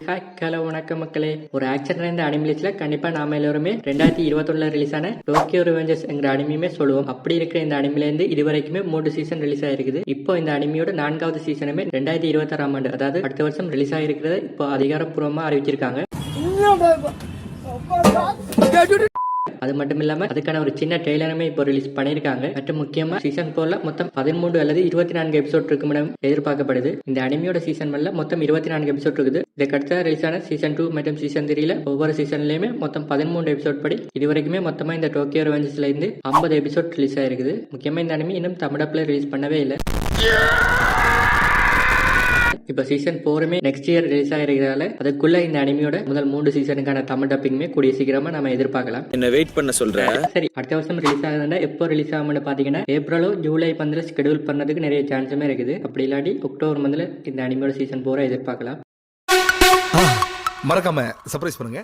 Hi hello வணக்கம் மக்களே. ஒரு ஆக்ஷன் இந்த அனிமலிஸ்ல கண்டிப்பா நாம எல்லாருமே 2021 ரிலீஸ் ஆன டோக்கியோ ரிவெஞ்சர்ஸ் என்கிற அனிமையுமே சொல்லுவோம். அப்படி இருக்கிற இந்த அனிமில இருந்து இதுவரைக்குமே 3 சீசன் ரிலீஸ் ஆயிருக்குது. இப்போ இந்த அனிமியோட 4வது சீசனுமே 2026ஆம் ஆண்டு, அதாவது அடுத்த வருஷம் ரிலீஸ் ஆயிருக்கிறத இப்போ அதிகாரப்பூர்வமா அறிவிச்சிருக்காங்க. அது மட்டும் இல்லாம அதுக்கான ஒரு சின்ன ட்ரெய்லருமே இப்போ ரிலீஸ் பண்ணிருக்காங்க. மற்றும் முக்கியமா சீசன் 4ல மொத்தம் 13 அல்லது 24 எபிசோட் இருக்கும் என எதிர்பார்க்கப்படுது. இந்த அனிமியோட சீசன் 1ல மொத்தம் 24 எபிசோட் இருக்குது. இதுக்கடுத்த ரிலீஸ் ஆன சீசன் 2 மற்றும் சீசன் 3ல ஒவ்வொரு சீசன்லயுமே மொத்தம் 13 எபிசோட் படி இதுவரைக்குமே மொத்தமா இந்த டோக்கியோ ரிவெஞ்சர்ஸ்ல இருந்து 50 எபிசோட் ரிலீஸ் ஆயிருக்குது. முக்கியமா இந்த அனிமி இன்னும் தமிழப்ல ரிலீஸ் பண்ணவே இல்லை. இப்ப சீசன் 4மே நெக்ஸ்ட் இயர் ரிலீஸ் ஆகிறதால அதுக்குள்ள இந்த அனிமியோட முதல் 3 சீசனுக்கான தமிழ் டப்பிங்குமே கூடிய சீக்கிரமா நம்ம எதிர்பார்க்கலாம். என்ன வெயிட் பண்ண சொல்றேன். சரி, அடுத்த வருஷம் ரிலீஸ் ஆகுதுன்னா எப்போ ரிலீஸ் ஆகும்னு பாத்தீங்கன்னா ஏப்ரலோ ஜூலை மந்த்ல ஷெட்யூல் பண்ணதுக்கு நிறைய சான்ஸுமே இருக்குது. அப்படி இல்லாட்டி அக்டோபர் மந்த்ல இந்த அனிமியோட சீசன் 4 எதிர்பார்க்கலாம். மறக்காம சர்ப்ரைஸ் பண்ணுங்க.